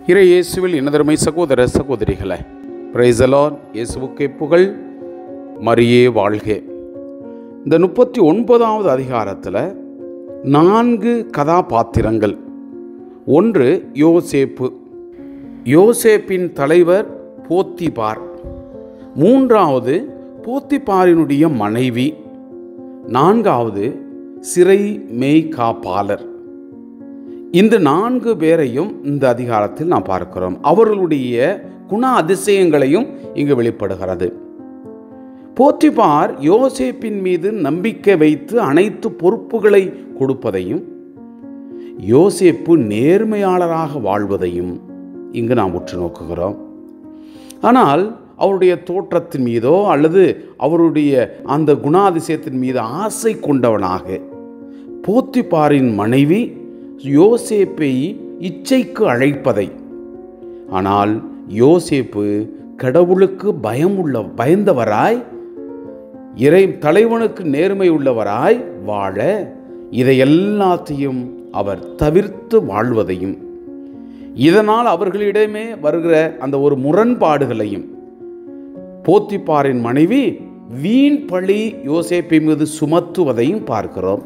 இறை இயேசுவில் இனதருமை சகோதர சகோதரிகளே, பிரைஸ் தி லார்ட். இயேசுவுக்கே புகழ், மரியே வாழ்க. இந்த 39வது அதிகாரத்தில் 4 கதாபாத்திரங்கள். ஒன்று யோசேப்பு. யோசேப்பின் தலைவர் போத்திபார். 3வது போத்திபாரினுடைய மனைவி. 4வது சிறை மேய்காப்பாளர். இந்த 4 பேரையும் இந்த அதிகாரத்தில் நாம் பார்க்கிறோம். அவர்களுடைய குண அதிசயங்களையும் இங்கு வெளிப்படுகிறது. போத்திபார் யோசேப்பின் மீது நம்பிக்கை வைத்து அனைத்து பொறுப்புகளை கொடுப்பதையும், யோசேப்பு நேர்மையாளராக வாழ்வதையும் இங்கு நாம் உற்று நோக்குகிறோம். ஆனால் அவருடைய தோற்றத்தின் மீதோ அல்லது அவருடைய அந்த குணாதிசயத்தின் மீது ஆசை கொண்டவனாக போத்திபாரின் மனைவி யோசேப்பை இச்சைக்கு அழைப்பதை, ஆனால் யோசேப்பு கடவுளுக்கு பயந்தவராய், இறை தலைவனுக்கு நேர்மை உள்ளவராய் வாழ இதை எல்லாத்தையும் அவர் தவிர்த்து வாழ்வதையும், இதனால் அவர்களிடமே வருகிற அந்த ஒரு முரண்பாடுகளையும் போத்திபாரின் மனைவி வீண் பழி யோசேப்பை மீது சுமத்துவதையும் பார்க்கிறோம்.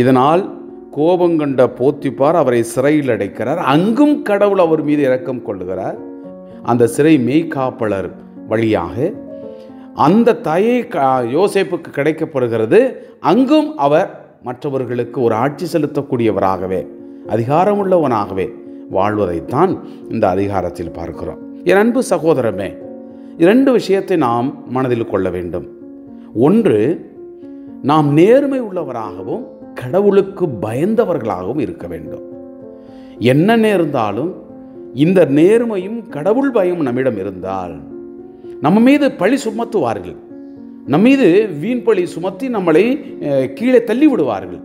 இதனால் கோபங்கண்ட போத்திபார் அவரை சிறையில் அடைக்கிறார். அங்கும் கடவுள் அவர் மீது இரக்கம் கொள்ளுகிறார். அந்த சிறை மேய்காப்பாளர் வழியாக அந்த தயை யோசேப்புக்கு கிடைக்கப்படுகிறது. அங்கும் அவர் மற்றவர்களுக்கு ஒரு ஆட்சி செலுத்தக்கூடியவராகவே, அதிகாரமுள்ளவனாகவே வாழ்வதைத்தான் இந்த அதிகாரத்தில் பார்க்கிறோம். என் அன்பு சகோதரமே, 2 விஷயத்தை நாம் மனதில் கொள்ள வேண்டும். ஒன்று, நாம் நேர்மை உள்ளவராகவும் கடவுளுக்கு பயந்தவர்களாகவும் இருக்க வேண்டும். என்ன நேர்ந்தாலும் இந்த நேர்மையும் கடவுள் பயம் நம்மிடம் இருந்தால் நம்ம மீது பழி சுமத்துவார்கள், நம் மீது வீண் பழி சுமத்தி நம்மளை கீழே தள்ளி விடுவார்கள்.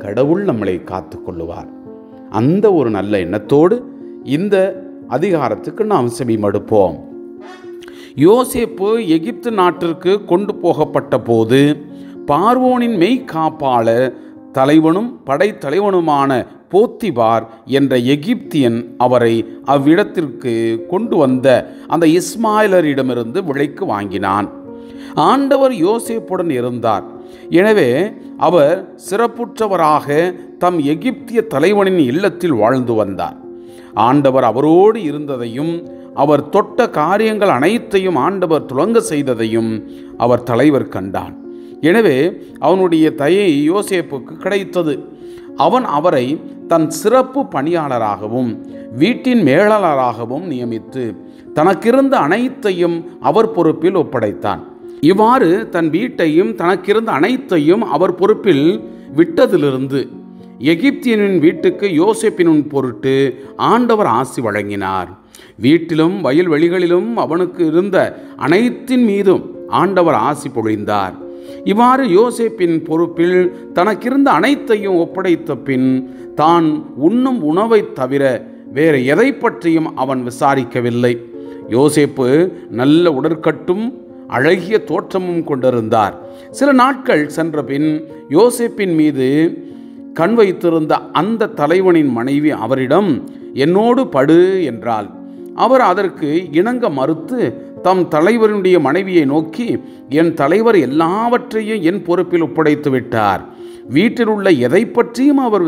கடவுள் நம்மளை காத்து கொள்ளுவார். அந்த ஒரு நல்ல எண்ணத்தோடு இந்த அதிகாரத்துக்கு நாம் செவிமடுப்போம். யோசேப்பு எகிப்து நாட்டிற்கு கொண்டு போகப்பட்ட போது பார்வோனின் மெய்காப்பாளர் தலைவனும் படைத்தலைவனுமான போத்திபார் என்ற எகிப்தியன் அவரை அவ்விடத்திற்கு கொண்டு வந்த அந்த இஸ்மாயிலரிடமிருந்து விலைக்கு வாங்கினான். ஆண்டவர் யோசேப்புடன் இருந்தார். எனவே அவர் சிறப்புற்றவராக தம் எகிப்திய தலைவனின் இல்லத்தில் வாழ்ந்து வந்தார். ஆண்டவர் அவரோடு இருந்ததையும், அவர் தொட்ட காரியங்கள் அனைத்தையும் ஆண்டவர் துலங்க செய்ததையும் அவர் தலைவர் கண்டான். எனவே அவனுடைய தயை யோசேப்புக்கு கிடைத்தது. அவன் அவரை தன் சிறப்பு பணியாளராகவும் வீட்டின் மேலாளராகவும் நியமித்து தனக்கிருந்த அனைத்தையும் அவர் பொறுப்பில் ஒப்படைத்தான். இவ்வாறு தன் வீட்டையும் தனக்கிருந்த அனைத்தையும் அவர் பொறுப்பில் விட்டதிலிருந்து எகிப்தியனின் வீட்டுக்கு யோசேப்பின் பொருட்டு ஆண்டவர் ஆசி வழங்கினார். வீட்டிலும் வயல்வெளிகளிலும் அவனுக்கு இருந்த அனைத்தின் மீதும் ஆண்டவர் ஆசி பொழிந்தார். இவ்வாறு யோசேப்பின் பொறுப்பில் தனக்கிருந்த அனைத்தையும் ஒப்படைத்த பின் தான் உண்ணும் உணவை தவிர வேறு எதை பற்றியும் அவன் விசாரிக்கவில்லை. யோசேப்பு நல்ல உடற்கட்டும் அழகிய தோற்றமும் கொண்டிருந்தார். சில நாட்கள் சென்ற பின் யோசேப்பின் மீது கண் வைத்திருந்த அந்த தலைவனின் மனைவி அவரிடம், என்னோடு படு என்றாள். அவர் அதற்கு இணங்க மறுத்து தம் தலைவருடைய மனைவியை நோக்கி, என் தலைவர் எல்லாவற்றையும் என் பொறுப்பில் ஒப்படைத்து விட்டார். வீட்டில் உள்ள எதை பற்றியும் அவர்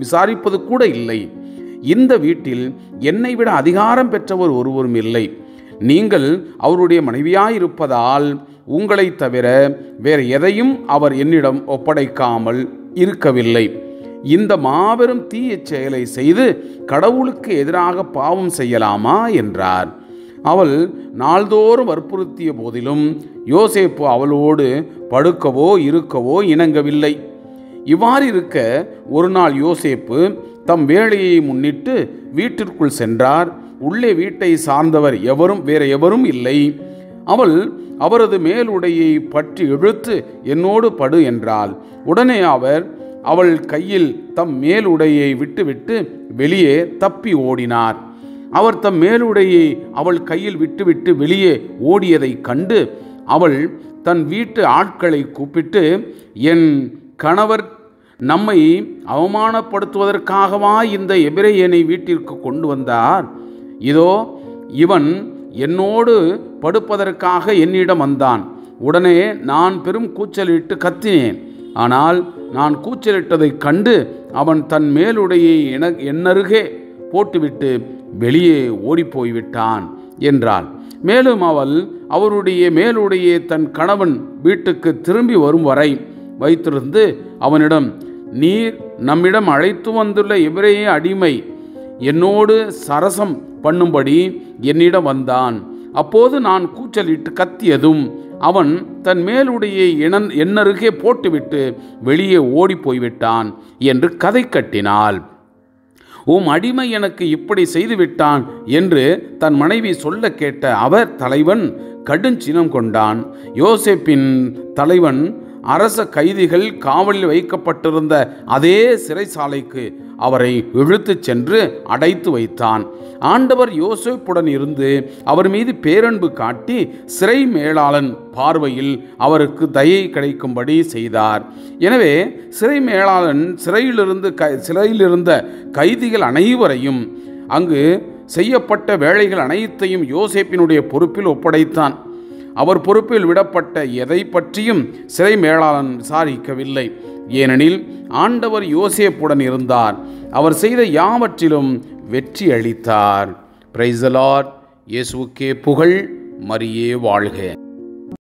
விசாரிப்பது கூட இல்லை. இந்த வீட்டில் என்னை விட அதிகாரம் பெற்றவர் ஒருவரும் இல்லை. நீங்கள் அவருடைய மனைவியாயிருப்பதால் உங்களை தவிர வேறு எதையும் அவர் என்னிடம் ஒப்படைக்காமல் இருக்கவில்லை. இந்த மாபெரும் தீய செயலை செய்து கடவுளுக்கு எதிராக பாவம் செய்யலாமா என்றார். அவள் நாள்தோறும் வற்புறுத்திய போதிலும் யோசேப்பு அவளோடு படுக்கவோ இருக்கவோ இணங்கவில்லை. இவ்வாறு இருக்க ஒரு நாள் யோசேப்பு தம் வேலையை முன்னிட்டு வீட்டிற்குள் சென்றார். உள்ளே வீட்டை சார்ந்தவர் வேறு எவரும் இல்லை. அவள் அவரது மேலுடையை பற்றி இழுத்து, என்னோடு படு என்றாள். உடனே அவள் கையில் தம் மேலுடையை விட்டுவிட்டு வெளியே தப்பி ஓடினார். அவர் தம் மேலுடையை அவள் கையில் விட்டுவிட்டு வெளியே ஓடியதை கண்டு அவள் தன் வீட்டு ஆட்களை கூப்பிட்டு, என் கணவர் நம்மை அவமானப்படுத்துவதற்காகவா இந்த எபிரெயனை வீட்டிற்கு கொண்டு வந்தார்? இதோ இவன் என்னோடு படுப்பதற்காக என்னிடம் வந்தான். உடனே நான் பெரும் கூச்சலிட்டு கத்தினேன். ஆனால் நான் கூச்சலிட்டதைக் கண்டு அவன் தன் மேலுடையை என்னருகே போட்டுவிட்டு வெளியே ஓடிப்போய்விட்டான் என்றாள். மேலும் அவள் அவருடைய மேலுடையை தன் கணவன் வீட்டுக்கு திரும்பி வரும் வரை வைத்திருந்து அவனிடம், நீர் நம்மிடம் அழைத்து வந்துள்ள எபிரெய அடிமை என்னோடு சரசம் பண்ணும்படி என்னிடம் வந்தான். அப்போது நான் கூச்சலிட்டு கத்தியதும் அவன் தன் மேலுடையை என்னருகே போட்டுவிட்டு வெளியே ஓடி போய்விட்டான் என்று கதை கட்டினாள். உம் அடிமை எனக்கு இப்படி செய்துவிட்டான் என்று தன் மனைவி சொல்ல கேட்ட அவர் தலைவன் கடுஞ்சினம் கொண்டான். யோசேப்பின் தலைவன் அரச கைதிகள் காவலில் வைக்கப்பட்டிருந்த அதே சிறைசாலைக்கு அவரை இழுத்துச் சென்று அடைத்து வைத்தான். ஆண்டவர் யோசேப்புடன் இருந்து அவர் மீது பேரன்பு காட்டி சிறை மேலாளன் பார்வையில் அவருக்கு தயை கிடைக்கும்படி செய்தார். எனவே சிறை மேலாளன் சிறையிலிருந்த கைதிகள் அனைவரையும் அங்கு செய்யப்பட்ட வேலைகள் அனைத்தையும் யோசேப்பினுடைய பொறுப்பில் ஒப்படைத்தான். அவர் பொறுப்பில் விடப்பட்ட எதை பற்றியும் சிறை மேலாளன் விசாரிக்கவில்லை. ஏனெனில் ஆண்டவர் யோசேப்புடன் இருந்தார். அவர் செய்த யாவற்றிலும் வெற்றி அளித்தார். Praise the Lord. இயேசுவுக்கே புகழ். மரியே வாழ்க.